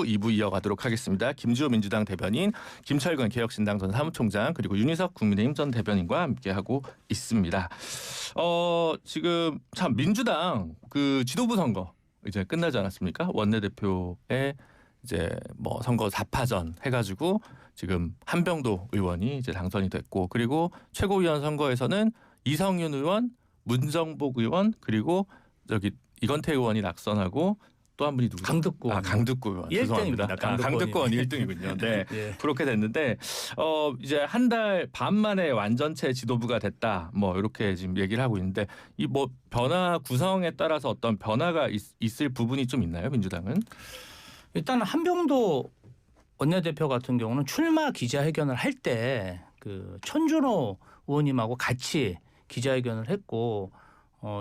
잠시 후 2부 이어가도록 하겠습니다. 김주호 민주당 대변인, 김철근 개혁신당 전 사무총장, 그리고 윤희석 국민의힘 전 대변인과 함께하고 있습니다. 지금 참 민주당 그 지도부 선거 이제 끝나지 않았습니까? 원내대표의 이제 뭐 선거 4파전 해가지고 지금 한병도 의원이 이제 당선이 됐고, 그리고 최고위원 선거에서는 이성윤 의원, 문정복 의원, 그리고 저기 이건태 의원이 낙선하고 또 한 분이 누구죠? 강득구. 강득구 의원. 1등입니다. 강득구 의원 1등이군요. 네. 예. 그렇게 됐는데 이제 한 달 반 만에 완전체 지도부가 됐다. 뭐 이렇게 지금 얘기를 하고 있는데, 이 뭐 변화 구성에 따라서 어떤 변화가 있을 부분이 좀 있나요, 민주당은? 일단 한병도 원내대표 같은 경우는 출마 기자회견을 할 때 그 천준호 의원님하고 같이 기자회견을 했고,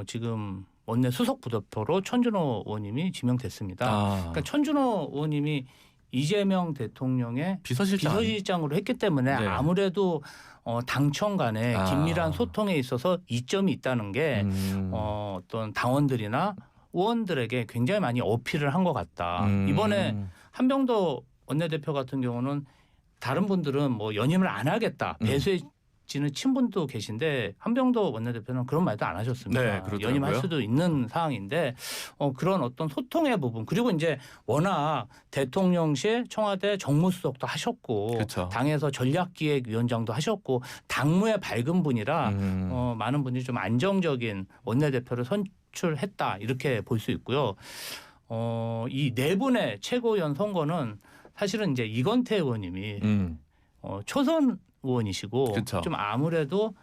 지금 원내 수석 부대표로 천준호 의원님이 지명됐습니다. 그러니까 천준호 의원님이 이재명 대통령의 비서실장으로 했기 때문에 네. 아무래도 당청 간의 긴밀한 소통에 있어서 이점이 있다는 게 어떤 당원들이나 의원들에게 굉장히 많이 어필을 한 것 같다. 이번에 한병도 원내대표 같은 경우는 다른 분들은 뭐 연임을 안 하겠다, 배수해지는 친분도 계신데 한병도 원내대표는 그런 말도 안 하셨습니다. 네, 연임할 수도 있는 상황인데 그런 어떤 소통의 부분, 그리고 이제 워낙 대통령실 청와대 정무수석도 하셨고, 그쵸. 당에서 전략기획위원장도 하셨고 당무에 밝은 분이라 많은 분들이 좀 안정적인 원내대표를 선출했다 이렇게 볼 수 있고요. 이 네 분의 최고위원 선거는 사실은 이제 이건태 의원님이 초선 의원이시고 그쵸. 좀 아무래도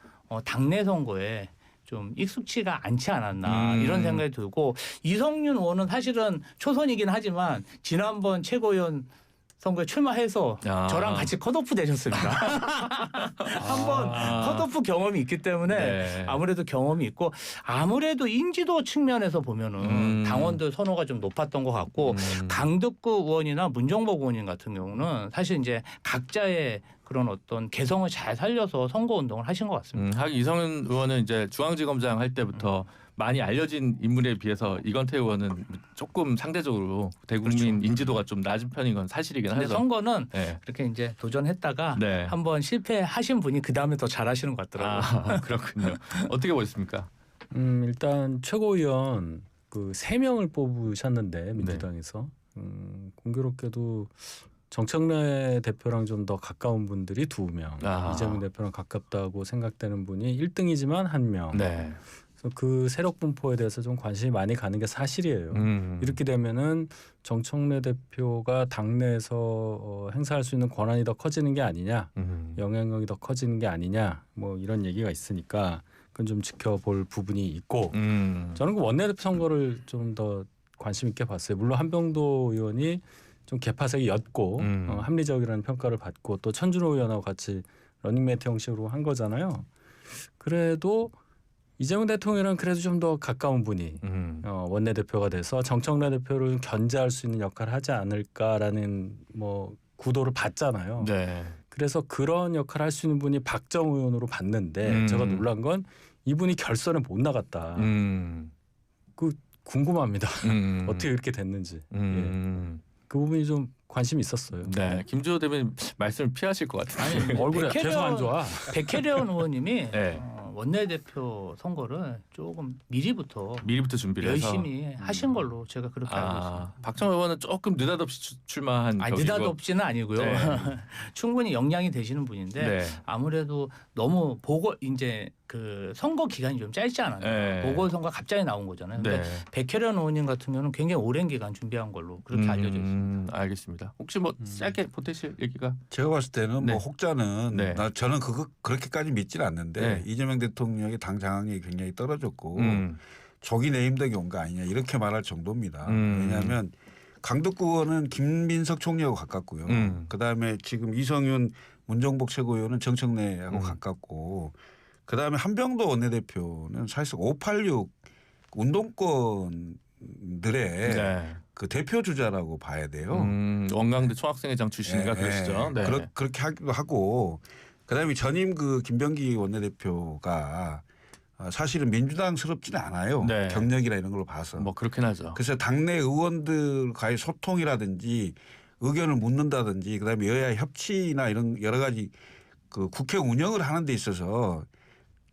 당내 선거에 좀 익숙치가 않지 않았나 이런 생각이 들고, 이성윤 의원은 사실은 초선이긴 하지만 지난번 최고위원 선거에 출마해서 저랑 같이 컷오프 되셨습니다. 한번 컷오프 경험이 있기 때문에 네. 아무래도 경험이 있고, 아무래도 인지도 측면에서 보면은 당원들 선호가 좀 높았던 것 같고, 강득구 의원이나 문정복 의원님 같은 경우는 사실 이제 각자의 그런 어떤 개성을 잘 살려서 선거 운동을 하신 것 같습니다. 하긴 이성윤 의원은 이제 중앙지검장 할 때부터 많이 알려진 인물에 비해서 이건태 의원은 조금 상대적으로 대국민 인지도가 좀 낮은 편인 건 사실이긴 근데 하죠. 선거는 네. 그렇게 이제 도전했다가 네. 한번 실패하신 분이 그 다음에 더 잘하시는 것 같더라고요. 그렇군요. 어떻게 보셨습니까? 일단 최고위원 그 3명을 뽑으셨는데 민주당에서 공교롭게도 정청래 대표랑 좀 더 가까운 분들이 2명, 이재명 대표랑 가깝다고 생각되는 분이 1등이지만 1명. 네. 그래서 그 세력 분포에 대해서 좀 관심이 많이 가는 게 사실이에요. 이렇게 되면은 정청래 대표가 당내에서 행사할 수 있는 권한이 더 커지는 게 아니냐, 영향력이 더 커지는 게 아니냐, 뭐 이런 얘기가 있으니까 그건 좀 지켜볼 부분이 있고, 저는 그 원내대표 선거를 좀 더 관심 있게 봤어요. 물론 한병도 의원이 좀 개파색이 옅고 합리적이라는 평가를 받고, 또 천준호 의원하고 같이 러닝메이트 형식으로 한 거잖아요. 그래도 이재명 대통령이랑 그래도 좀 더 가까운 분이 원내대표가 돼서 정청래 대표를 견제할 수 있는 역할을 하지 않을까라는 뭐 구도를 봤잖아요. 네. 그래서 그런 역할을 할 수 있는 분이 박정 의원으로 봤는데 제가 놀란 건 이분이 결선에 못 나갔다. 그 궁금합니다. 어떻게 이렇게 됐는지. 예. 그 부분이 좀 관심이 있었어요. 네, 김주호 대변인 말씀을 피하실 것 같은데. 아니, 얼굴이 계속 안 좋아. 백혜련 의원님이 네. 원내대표 선거를 조금 미리부터 준비를 해서 열심히 하신 걸로 제가 그렇게 알고 있습니다. 박정 의원은 조금 느닷없이 출마한 격이고. 느닷없지는 아니고요. 네. 충분히 역량이 되시는 분인데 네. 아무래도 너무 이제 그 선거 기간이 좀 짧지 않았나. 네. 보궐선거 갑자기 나온 거잖아요. 근데 네. 백혜련 의원님 같은 경우는 굉장히 오랜 기간 준비한 걸로 그렇게 알려져 있습니다. 알겠습니다. 혹시 뭐 짧게 보태실 얘기가? 제가 봤을 때는 네. 뭐 혹자는 네. 저는 그렇게까지 믿지는 않는데 네. 이재명 대통령의 당 장악력이 굉장히 떨어졌고 조기 내임덕이 온 거 아니냐 이렇게 말할 정도입니다. 왜냐하면 강덕구 의원은 김민석 총리하고 가깝고요. 그다음에 지금 이성윤 문정복 최고위원은 정청래하고 가깝고, 그다음에 한병도 원내대표는 사실상 586 운동권들의 네. 그 대표 주자라고 봐야 돼요. 원광대 총학생회장 출신인가 그러시죠. 네. 그렇게 하기도 하고, 그다음에 전임 그 김병기 원내대표가 사실은 민주당스럽지는 않아요. 네. 경력이나 이런 걸로 봐서. 뭐 그렇긴 하죠. 그래서 당내 의원들과의 소통이라든지 의견을 묻는다든지 그다음에 여야 협치나 이런 여러 가지 그 국회 운영을 하는 데 있어서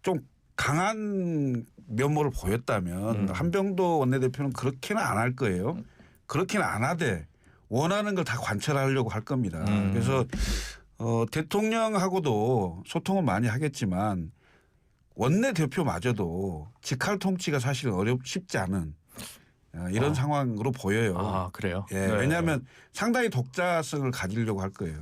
좀 강한 면모를 보였다면 한병도 원내대표는 그렇게는 안 할 거예요. 그렇게는 안 하되 원하는 걸 다 관철하려고 할 겁니다. 그래서 대통령하고도 소통은 많이 하겠지만 원내대표마저도 직할 통치가 사실 쉽지 않은 이런 상황으로 보여요. 아, 그래요? 예, 네. 왜냐하면 상당히 독자성을 가지려고 할 거예요.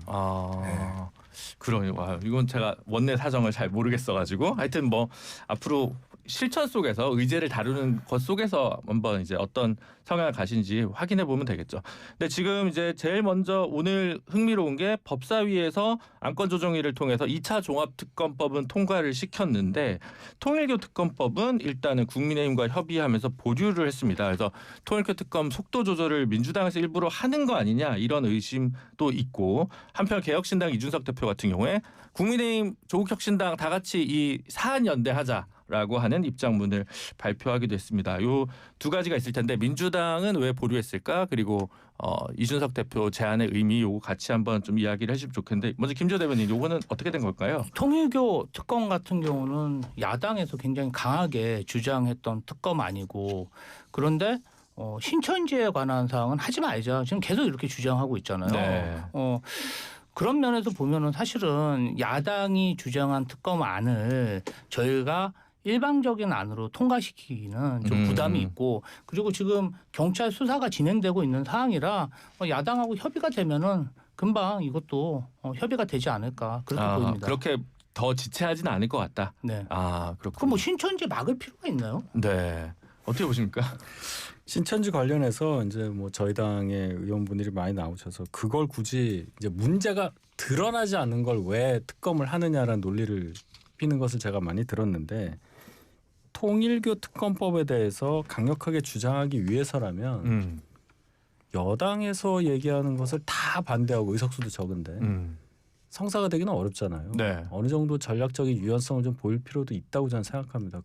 그러니까 이건 제가 원내 사정을 잘 모르겠어가지고 하여튼 뭐 앞으로 실천 속에서 의제를 다루는 것 속에서 한번 이제 어떤 성향을 가신지 확인해 보면 되겠죠. 근데 지금 이제 제일 먼저 오늘 흥미로운 게 법사위에서 안건조정위를 통해서 2차 종합특검법은 통과를 시켰는데 통일교 특검법은 일단은 국민의힘과 협의하면서 보류를 했습니다. 그래서 통일교 특검 속도 조절을 민주당에서 일부러 하는 거 아니냐 이런 의심도 있고 한편 개혁신당 이준석 대표 같은 경우에 국민의힘 조국혁신당 다 같이 이 사안 연대하자. 라고 하는 입장문을 발표하기도 했습니다. 요 두 가지가 있을 텐데 민주당은 왜 보류했을까? 그리고 이준석 대표 제안의 의미 요거 같이 한번 좀 이야기를 해주시면 좋겠는데 먼저 김지호 대변인 요거는 어떻게 된 걸까요? 통일교 특검 같은 경우는 야당에서 굉장히 강하게 주장했던 특검 아니고 그런데 신천지에 관한 사항은 하지 말자. 지금 계속 이렇게 주장하고 있잖아요. 네. 그런 면에서 보면은 사실은 야당이 주장한 특검안을 저희가 일방적인 안으로 통과시키기는 좀 부담이 있고 그리고 지금 경찰 수사가 진행되고 있는 상황이라 야당하고 협의가 되면은 금방 이것도 협의가 되지 않을까 그렇게 보입니다. 그렇게 더 지체하지는 않을 것 같다. 네. 그렇군요. 그럼 뭐 신천지 막을 필요가 있나요? 네. 어떻게 보십니까? 신천지 관련해서 이제 뭐 저희 당의 의원분들이 많이 나오셔서 그걸 굳이 이제 문제가 드러나지 않는 걸 왜 특검을 하느냐라는 논리를 피는 것을 제가 많이 들었는데 통일교 특검법에 대해서 강력하게 주장하기 위해서라면 여당에서 얘기하는 것을 다 반대하고 의석수도 적은데 성사가 되기는 어렵잖아요. 네. 어느 정도 전략적인 유연성을 좀 보일 필요도 있다고 저는 생각합니다.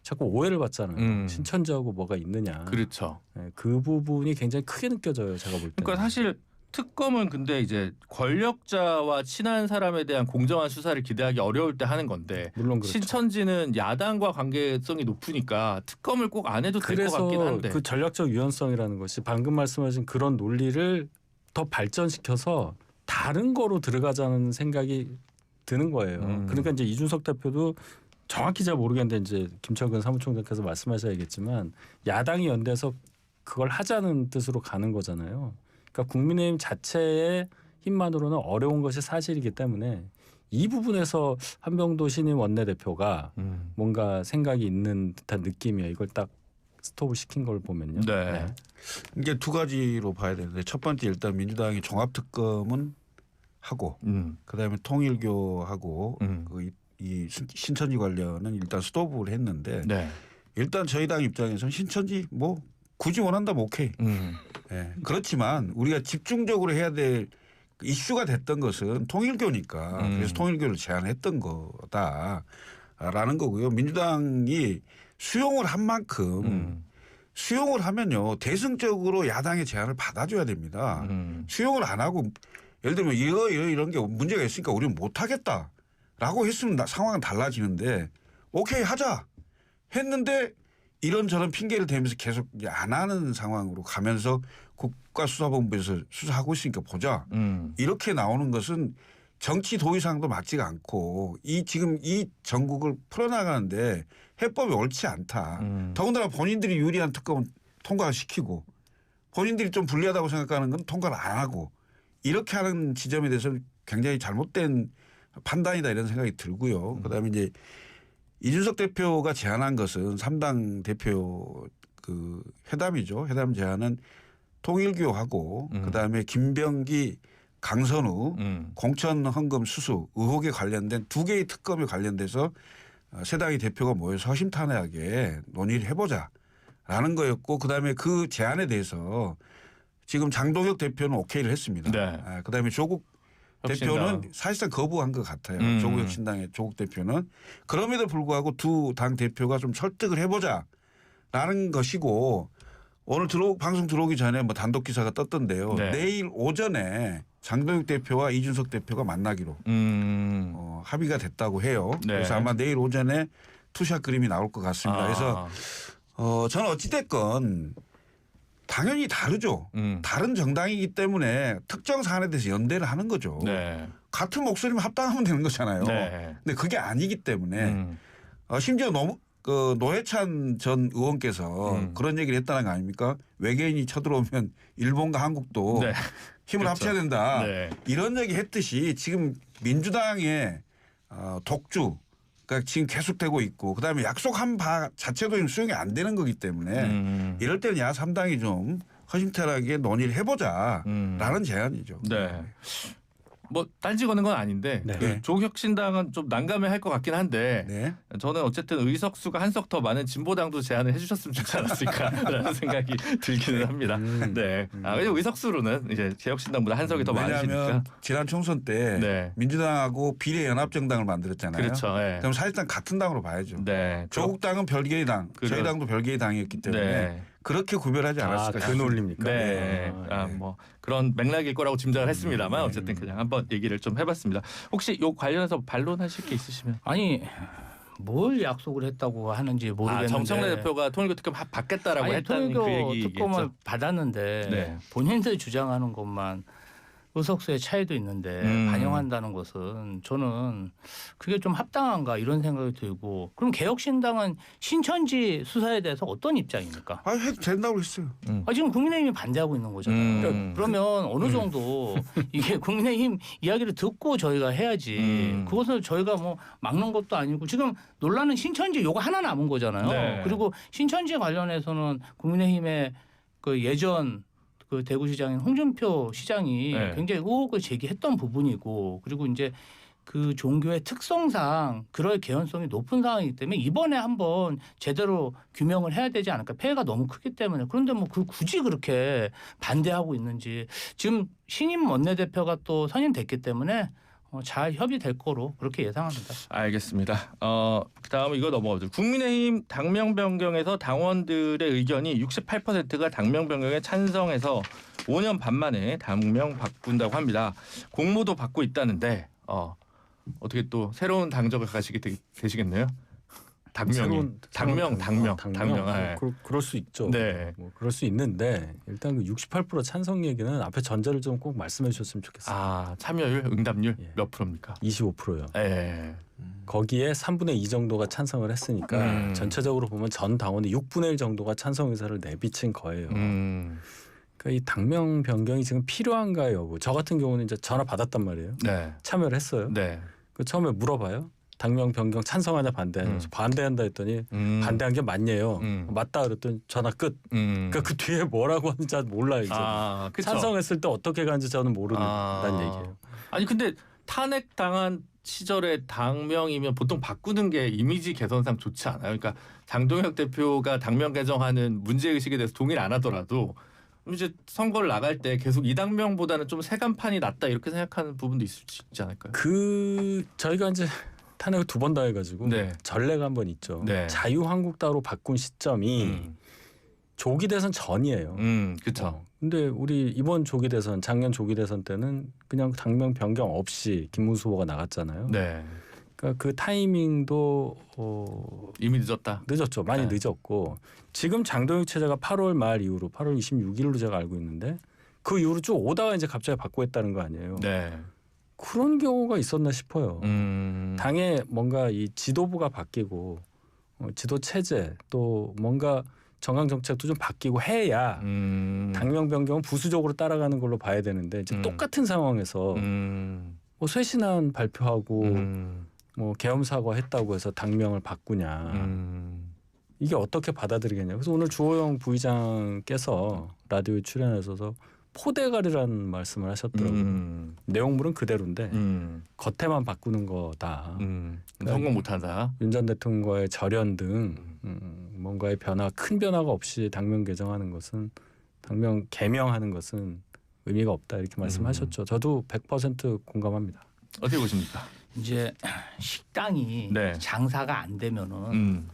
자꾸 오해를 받잖아요. 신천지하고 뭐가 있느냐. 그렇죠. 네, 그 부분이 굉장히 크게 느껴져요. 제가 볼 때. 그러니까 사실 특검은 근데 이제 권력자와 친한 사람에 대한 공정한 수사를 기대하기 어려울 때 하는 건데 물론 그렇죠. 신천지는 야당과 관계성이 높으니까 특검을 꼭 안 해도 될 것 같긴 한데. 그래서 그 전략적 유연성이라는 것이 방금 말씀하신 그런 논리를 더 발전시켜서 다른 거로 들어가자는 생각이 드는 거예요. 그러니까 이제 이준석 대표도 정확히 잘 모르겠는데 이제 김철근 사무총장께서 말씀하셔야겠지만 야당이 연대해서 그걸 하자는 뜻으로 가는 거잖아요. 그러니까 국민의힘 자체의 힘만으로는 어려운 것이 사실이기 때문에 이 부분에서 한병도 신임 원내대표가 뭔가 생각이 있는 듯한 느낌이에요. 이걸 딱 스톱을 시킨 걸 보면요. 네. 이게 두 가지로 봐야 되는데 첫 번째 일단 민주당이 종합특검은 하고 그다음에 통일교하고 이 신천지 관련은 일단 스톱을 했는데 네. 일단 저희 당 입장에서는 신천지 뭐 굳이 원한다면 오케이. 네. 그렇지만 우리가 집중적으로 해야 될 이슈가 됐던 것은 통일교니까 그래서 통일교를 제안했던 거다라는 거고요. 민주당이 수용을 한 만큼 수용을 하면요 대승적으로 야당의 제안을 받아줘야 됩니다. 수용을 안 하고 예를 들면 이런 게 문제가 있으니까 우리는 못하겠다라고 했으면 상황은 달라지는데 오케이 하자 했는데 이런저런 핑계를 대면서 계속 안 하는 상황으로 가면서 국가수사본부에서 수사하고 있으니까 보자 이렇게 나오는 것은 정치 도의상도 맞지가 않고 지금 이 전국을 풀어나가는데 해법이 옳지 않다. 더군다나 본인들이 유리한 특검은 통과시키고 본인들이 좀 불리하다고 생각하는 건 통과를 안 하고 이렇게 하는 지점에 대해서는 굉장히 잘못된 판단이다 이런 생각이 들고요. 그다음에 이제 이준석 대표가 제안한 것은 3당 대표 그 회담이죠. 회담 제안은 통일교하고 그다음에 김병기 강선우 공천 헌금 수수 의혹에 관련된 두 개의 특검에 관련돼서 세 당의 대표가 모여서 허심탄회하게 논의를 해보자라는 거였고 그다음에 그 제안에 대해서 지금 장동혁 대표는 오케이를 했습니다. 네. 그다음에 조국 혁신당. 대표는 사실상 거부한 것 같아요. 조국 혁신당의 조국 대표는. 그럼에도 불구하고 두 당 대표가 좀 설득을 해보자라는 것이고 오늘 방송 들어오기 전에 뭐 단독 기사가 떴던데요. 네. 내일 오전에 장동혁 대표와 이준석 대표가 만나기로 합의가 됐다고 해요. 네. 그래서 아마 내일 오전에 투샷 그림이 나올 것 같습니다. 그래서 저는 어찌됐건 당연히 다르죠. 다른 정당이기 때문에 특정 사안에 대해서 연대를 하는 거죠. 네. 같은 목소리면 합당하면 되는 거잖아요. 네. 근데 그게 아니기 때문에 심지어 노회찬 전 의원께서 그런 얘기를 했다는 거 아닙니까? 외계인이 쳐들어오면 일본과 한국도 네. 힘을 그렇죠. 합쳐야 된다. 네. 이런 얘기 했듯이 지금 민주당의 독주가 지금 계속되고 있고 그다음에 약속한 바 자체도 지금 수용이 안 되는 거기 때문에 이럴 때는 야3당이 좀 허심탄회하게 논의를 해보자라는 제안이죠. 네. 뭐 딴지 거는 건 아닌데 네. 그 조혁신당은 좀 난감해할 것 같긴 한데 네. 저는 어쨌든 의석수가 한석 더 많은 진보당도 제안을 해주셨으면 좋지 않았을까라는 생각이 들기는 합니다. 네. 왜냐면 의석수로는 이제 개혁신당보다 한석이 더 왜냐하면 많으시니까. 지난 총선 때 네. 민주당하고 비례연합정당을 만들었잖아요. 그렇죠. 네. 그럼 사실상 같은 당으로 봐야죠. 네. 조국당은 별개의 당, 저희 당도 별개의 당이었기 때문에 네. 그렇게 구별하지 않았을까 그 싶습니다. 논리입니까? 네. 뭐 그런 맥락일 거라고 짐작을 했습니다만 어쨌든 그냥 한번 얘기를 좀 해봤습니다. 혹시 요 관련해서 반론하실 게 있으시면? 아니 뭘 약속을 했다고 하는지 모르겠는데 정청래 대표가 통일교 특검 받겠다라고 아니, 했다는 그 통일교 얘기겠죠. 특검을 받았는데 네. 본인들 주장하는 것만 의석수의 차이도 있는데 반영한다는 것은 저는 그게 좀 합당한가 이런 생각이 들고 그럼 개혁신당은 신천지 수사에 대해서 어떤 입장입니까? 해도 된다고 했어요. 지금 국민의힘이 반대하고 있는 거잖아요. 그러면 어느 정도 이게 국민의힘 이야기를 듣고 저희가 해야지 그것을 저희가 뭐 막는 것도 아니고 지금 논란은 신천지 요거 하나 남은 거잖아요. 네. 그리고 신천지 관련해서는 국민의힘의 그 예전 그 대구시장인 홍준표 시장이 네. 굉장히 의혹을 제기했던 부분이고 그리고 이제 그 종교의 특성상 그럴 개연성이 높은 상황이기 때문에 이번에 한번 제대로 규명을 해야 되지 않을까. 폐해가 너무 크기 때문에. 그런데 뭐 굳이 그렇게 반대하고 있는지 지금 신임 원내대표가 또 선임됐기 때문에 잘 협의될 거로 그렇게 예상합니다. 알겠습니다. 그다음 이거 넘어가죠. 국민의힘 당명 변경에서 당원들의 의견이 68%가 당명 변경에 찬성해서 5년 반 만에 당명 바꾼다고 합니다. 공모도 받고 있다는데 어떻게 또 새로운 당적을 가시게 되시겠네요? 당명. 네. 그럴 수 있죠. 네. 뭐 그럴 수 있는데 일단 그 68% 찬성 얘기는 앞에 전제를 좀 꼭 말씀해 주셨으면 좋겠어요. 참여율, 응답률 예. 몇 프로입니까? 25%요. 예. 거기에 3분의 2 정도가 찬성을 했으니까 전체적으로 보면 전 당원의 6분의 1 정도가 찬성 의사를 내비친 거예요. 그러니까 이 당명 변경이 지금 필요한가요? 여부. 저 같은 경우는 이제 전화 받았단 말이에요. 네. 참여를 했어요. 네. 그 처음에 물어봐요. 당명 변경 찬성하냐 반대하냐. 반대한다 했더니 반대한 게 맞네요. 맞다 그랬더니 전화 끝. 그러니까 그 뒤에 뭐라고 하는지 잘 몰라요. 이제. 그쵸. 찬성했을 때 어떻게 가는지 저는 모른다는 얘기예요. 아니 근데 탄핵 당한 시절에 당명이면 보통 바꾸는 게 이미지 개선상 좋지 않아요. 그러니까 장동혁 대표가 당명 개정하는 문제 의식에 대해서 동의를 안 하더라도 이제 선거를 나갈 때 계속 이 당명보다는 좀 새 간판이 낫다 이렇게 생각하는 부분도 있지 않을까요? 저희가 이제 탄핵을 2번 당해가지고 네. 전례가 한 번 있죠. 네. 자유한국당으로 바꾼 시점이 조기 대선 전이에요. 그렇죠. 근데 우리 이번 조기 대선, 작년 조기 대선 때는 그냥 당명 변경 없이 김문수 후보가 나갔잖아요. 네. 그러니까 그 타이밍도 이미 늦었다. 늦었죠. 많이 네. 늦었고 지금 장동혁 체제가 8월 말 이후로 8월 26일로 제가 알고 있는데 그 이후로 쭉 오다가 이제 갑자기 바꾸겠다는 거 아니에요. 네. 그런 경우가 있었나 싶어요. 당에 뭔가 이 지도부가 바뀌고 지도 체제 또 뭔가 정강 정책도 좀 바뀌고 해야 당명 변경은 부수적으로 따라가는 걸로 봐야 되는데 이제 똑같은 상황에서 뭐 쇄신안 발표하고 뭐 계엄 사과했다고 해서 당명을 바꾸냐 이게 어떻게 받아들이겠냐. 그래서 오늘 주호영 부의장께서 라디오에 출연하셔서 포대가리라는 말씀을 하셨더라고요. 내용물은 그대로인데 겉에만 바꾸는 거다. 성공 못한다. 윤 전 대통령과의 절연 등 뭔가의 변화, 큰 변화가 없이 당명 개정하는 것은 당명 개명하는 것은 의미가 없다 이렇게 말씀하셨죠. 저도 100% 공감합니다. 어떻게 보십니까? 이제 식당이 네. 장사가 안 되면은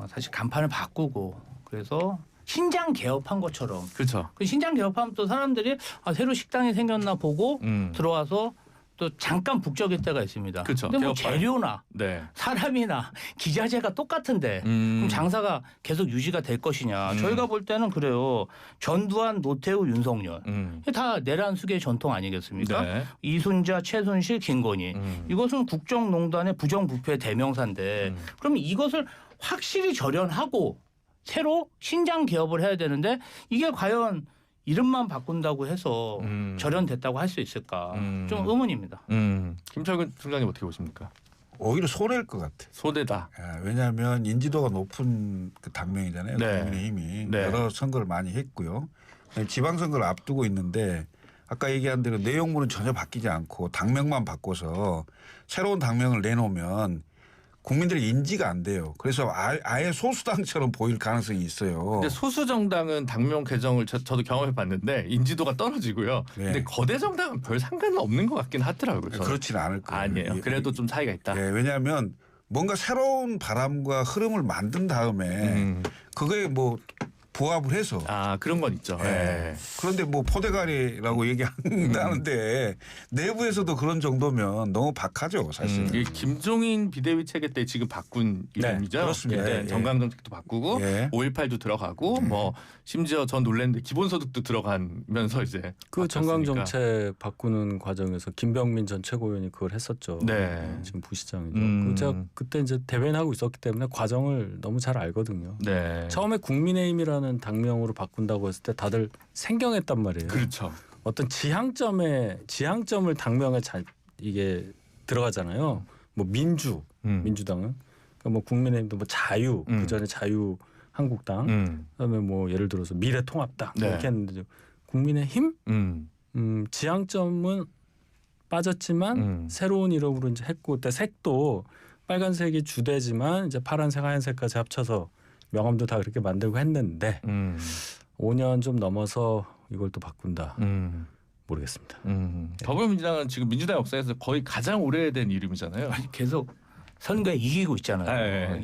사실 간판을 바꾸고 그래서 신장 개업한 것처럼. 그렇죠. 그 신장 개업하면 또 사람들이 새로 식당이 생겼나 보고 들어와서 또 잠깐 북적일 때가 있습니다. 그렇죠. 근데 뭐 재료나 네. 사람이나 기자재가 똑같은데 그럼 장사가 계속 유지가 될 것이냐. 저희가 볼 때는 그래요. 전두환, 노태우, 윤석열. 다 내란 수계의 전통 아니겠습니까? 네. 이순자, 최순실, 김건희. 이것은 국정농단의 부정부패 대명사인데 그럼 이것을 확실히 절연하고 새로 신장 개업을 해야 되는데 이게 과연 이름만 바꾼다고 해서 절연됐다고 할 수 있을까? 좀 의문입니다. 김철근 총장님 어떻게 보십니까? 오히려 손해일 것 같아. 소대다. 왜냐하면 인지도가 높은 그 당명이잖아요. 네. 국민의힘이 네. 여러 선거를 많이 했고요. 지방선거를 앞두고 있는데 아까 얘기한 대로 내용물은 전혀 바뀌지 않고 당명만 바꿔서 새로운 당명을 내놓으면 국민들의 인지가 안 돼요. 그래서 아예 소수당처럼 보일 가능성이 있어요. 근데 소수 정당은 당명 개정을 저도 경험해 봤는데 인지도가 떨어지고요. 네. 근데 거대 정당은 별 상관은 없는 것 같긴 하더라고요. 저는. 그렇지는 않을 거예요. 아니에요. 그래도 좀 차이가 있다. 네, 왜냐하면 뭔가 새로운 바람과 흐름을 만든 다음에 그거에 뭐 부합을 해서 그런 건 있죠. 네. 네. 그런데 뭐 포대가리라고 얘기한다는데 내부에서도 그런 정도면 너무 박하죠 사실. 이 김종인 비대위 체계 때 지금 바꾼 네, 이름이죠. 그렇습니다. 그때 예. 정강정책도 바꾸고 예. 5.18도 들어가고 뭐 심지어 전 놀랬는데 기본소득도 들어가면서 이제 그 바꿨으니까. 정강정책 바꾸는 과정에서 김병민 전 최고위원이 그걸 했었죠. 네. 지금 부시장이죠. 제가 그때 이제 대변하고 있었기 때문에 과정을 너무 잘 알거든요. 네. 처음에 국민의힘이라는 당명으로 바꾼다고 했을 때 다들 생경했단 말이에요. 그렇죠. 어떤 지향점을 당명에 이게 들어가잖아요. 뭐 민주당은 그러니까 뭐 국민의힘도 뭐 자유 그 전에 자유한국당 그다음에 뭐 예를 들어서 미래통합당 네. 이렇게 했는데 국민의힘 지향점은 빠졌지만 새로운 이름으로 이제 했고 그때 색도 빨간색이 주되지만 이제 파란색 하얀색까지 합쳐서 명함도 다 그렇게 만들고 했는데 5년 좀 넘어서 이걸 또 바꾼다. 모르겠습니다. 더불어민주당은 지금 민주당 역사에서 거의 가장 오래된 이름이잖아요. 계속 선거에 이기고 있잖아요. 네,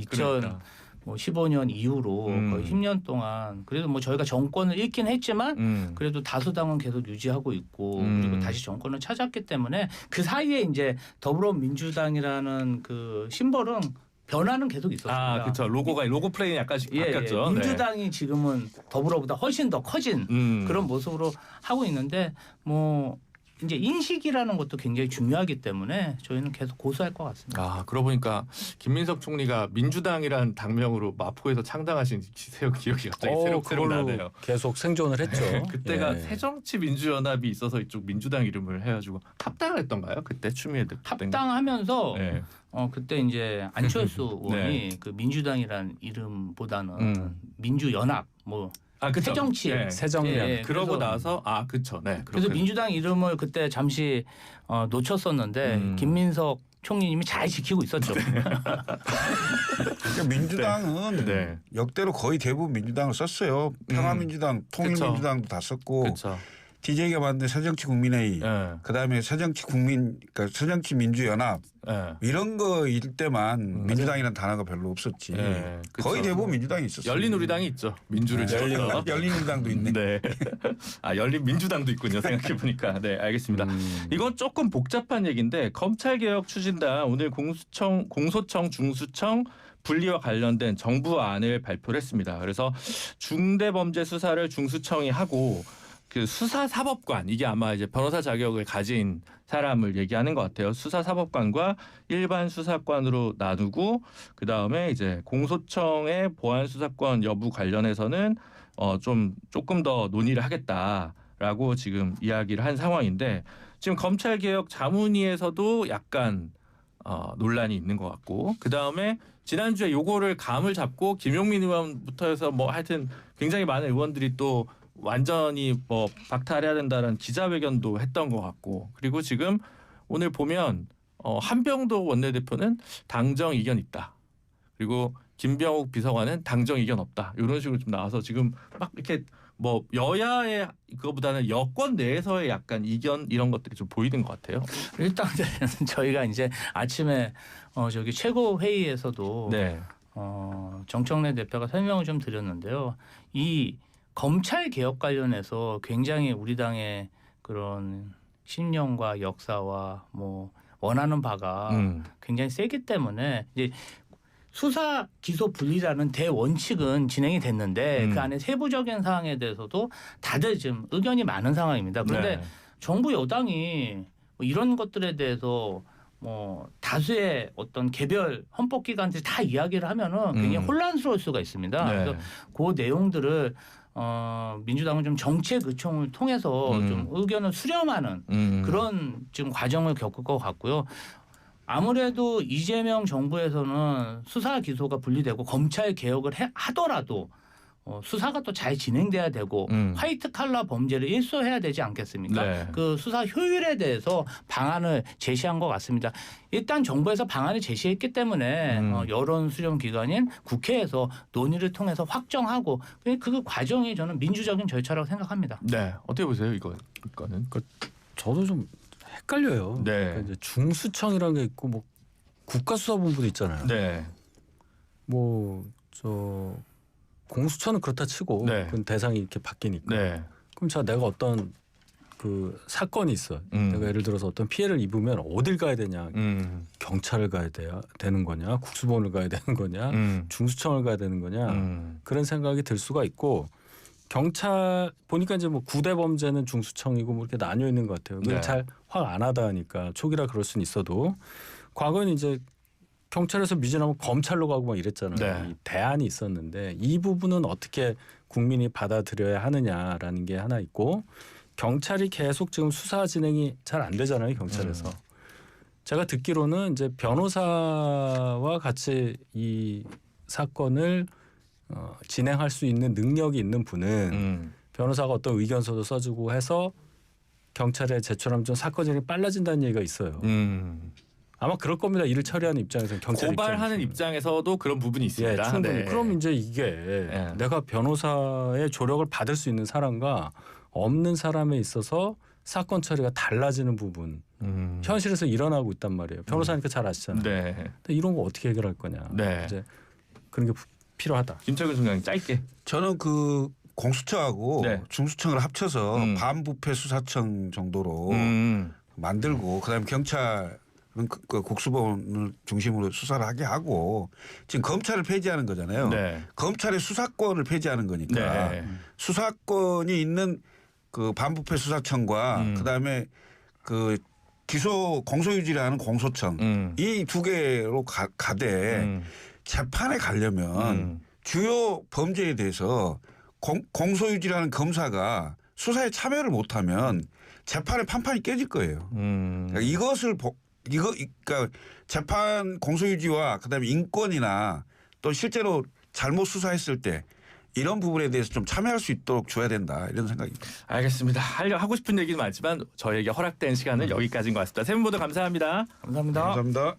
2015년 이후로 거의 10년 동안 그래도 뭐 저희가 정권을 잃긴 했지만 그래도 다수당은 계속 유지하고 있고 그리고 다시 정권을 찾았기 때문에 그 사이에 이제 더불어민주당이라는 그 심벌은 변화는 계속 있었습니다. 그렇죠. 로고 플레이는 약간씩 바뀌었죠. 민주당이 지금은 더불어보다 훨씬 더 커진 그런 모습으로 하고 있는데 뭐 이제 인식이라는 것도 굉장히 중요하기 때문에 저희는 계속 고수할 것 같습니다. 그러고 보니까 김민석 총리가 민주당이란 당명으로 마포에서 창당하신 기억이 갑자기 새록새록 나네요. 계속 생존을 했죠. 그때가 새정치민주연합이 있어서 이쪽 민주당 이름을 해가지고 합당을 했던가요? 그때 추미애 합당하면서 네. 그때 이제 안철수 의원이 네. 그 민주당이란 이름보다는 민주연합 뭐 그쵸. 새정치, 네. 새정연. 그러고 나서 그렇죠. 네. 그래서 민주당 이름을 그때 잠시 놓쳤었는데 김민석 총리님이 잘 지키고 있었죠. 그러니까 민주당은 네. 역대로 거의 대부분 민주당을 썼어요. 평화민주당, 통일민주당도 다 썼고 그렇죠. DJ가 만든 새정치국민회의, 그다음에 그러니까 새정치민주연합 이런 거일 때만 민주당이라는 단어가 별로 없었지. 거의 대부분 민주당이 있었어요. 열린우리당이 있죠. 민주를 지어서. 열린우리당도 있네. 네. 열린민주당도 있군요. 생각해 보니까. 네, 알겠습니다. 이건 조금 복잡한 얘기인데 검찰개혁 추진단 오늘 공소청, 중수청 분리와 관련된 정부안을 발표를 했습니다. 그래서 중대범죄 수사를 중수청이 하고 그 수사사법관 이게 아마 이제 변호사 자격을 가진 사람을 얘기하는 것 같아요. 수사사법관과 일반 수사관으로 나누고 그 다음에 이제 공소청의 보안 수사권 여부 관련해서는 조금 더 논의를 하겠다라고 지금 이야기를 한 상황인데 지금 검찰개혁 자문위에서도 약간 논란이 있는 것 같고 그 다음에 지난주에 요거를 감을 잡고 김용민 의원부터 해서 뭐 하여튼 굉장히 많은 의원들이 또 완전히 뭐 박탈해야 된다는 기자회견도 했던 것 같고 그리고 지금 오늘 보면 한병도 원내대표는 당정 이견 있다. 그리고 김병욱 비서관은 당정 이견 없다. 이런 식으로 좀 나와서 지금 막 이렇게 뭐 여야의 그거보다는 여권 내에서의 약간 이견 이런 것들이 좀 보이는 것 같아요. 일단 저희가 이제 아침에 저기 최고 회의에서도 네. 정청래 대표가 설명을 좀 드렸는데요. 이 검찰 개혁 관련해서 굉장히 우리 당의 그런 신념과 역사와 뭐 원하는 바가 굉장히 세기 때문에 이제 수사 기소 분리라는 대원칙은 진행이 됐는데 그 안에 세부적인 사항에 대해서도 다들 지금 의견이 많은 상황입니다. 그런데 네. 정부 여당이 뭐 이런 것들에 대해서 뭐 다수의 어떤 개별 헌법기관들이 다 이야기를 하면은 굉장히 혼란스러울 수가 있습니다. 네. 그래서 그 내용들을 민주당은 좀 정책 의총을 통해서 좀 의견을 수렴하는 그런 지금 과정을 겪을 것 같고요. 아무래도 이재명 정부에서는 수사 기소가 분리되고 검찰 개혁을 하더라도 수사가 또 잘 진행돼야 되고 화이트 칼라 범죄를 일소해야 되지 않겠습니까? 네. 그 수사 효율에 대해서 방안을 제시한 것 같습니다. 일단 정부에서 방안을 제시했기 때문에 여론 수렴 기관인 국회에서 논의를 통해서 확정하고 그 과정이 저는 민주적인 절차라고 생각합니다. 네. 어떻게 보세요 이거는? 저도 좀 헷갈려요. 네. 그러니까 이제 중수청이라는 게 있고 뭐 국가수사본부도 있잖아요. 네. 뭐 저 공수처는 그렇다 치고 네. 그건 대상이 이렇게 바뀌니까. 네. 그럼 내가 어떤 그 사건이 있어. 내가 예를 들어서 어떤 피해를 입으면 어딜 가야 되냐? 경찰을 가야 되는 거냐? 국수본을 가야 되는 거냐? 중수청을 가야 되는 거냐? 그런 생각이 들 수가 있고 경찰 보니까 이제 뭐 구대 범죄는 중수청이고 뭐 이렇게 나뉘어 있는 것 같아요. 그걸 네. 잘 확 안 하다 하니까 초기라 그럴 수는 있어도 과거에는 이제 경찰에서 미진하면 검찰로 가고 막 이랬잖아요. 네. 이 대안이 있었는데 이 부분은 어떻게 국민이 받아들여야 하느냐라는 게 하나 있고 경찰이 계속 지금 수사 진행이 잘 안 되잖아요. 경찰에서. 제가 듣기로는 이제 변호사와 같이 이 사건을 진행할 수 있는 능력이 있는 분은 변호사가 어떤 의견서도 써주고 해서 경찰에 제출하면 좀 사건 진행이 빨라진다는 얘기가 있어요. 아마 그럴 겁니다. 일을 처리하는 입장에서는 경찰 고발하는 입장에서도 그런 부분이 있습니다. 예, 충분히. 네. 그럼 이제 이게 내가 변호사의 조력을 받을 수 있는 사람과 없는 사람에 있어서 사건 처리가 달라지는 부분 현실에서 일어나고 있단 말이에요. 변호사니까 잘 아시잖아요. 네. 근데 이런 거 어떻게 해결할 거냐. 네. 이제 그런 게 필요하다. 김철근 총장님 짧게. 저는 그 공수처하고 네. 중수청을 합쳐서 반부패 수사청 정도로 만들고 그다음에 경찰은 그 국수본을 중심으로 수사를 하게 하고 지금 검찰을 폐지하는 거잖아요. 네. 검찰의 수사권을 폐지하는 거니까 네. 수사권이 있는 그 반부패 수사청과 그다음에 그 기소 공소유지를 하는 공소청 이 두 개로 가되 재판에 가려면 주요 범죄에 대해서 공소유지라는 검사가 수사에 참여를 못하면 재판의 판판이 깨질 거예요. 그러니까 그러니까 재판 공소유지와 그다음에 인권이나 또 실제로 잘못 수사했을 때 이런 부분에 대해서 좀 참여할 수 있도록 줘야 된다 이런 생각입니다. 알겠습니다. 하고 싶은 얘기는 많지만 저에게 허락된 시간은 여기까지인 것 같습니다. 세 분 모두 감사합니다. 감사합니다. 감사합니다.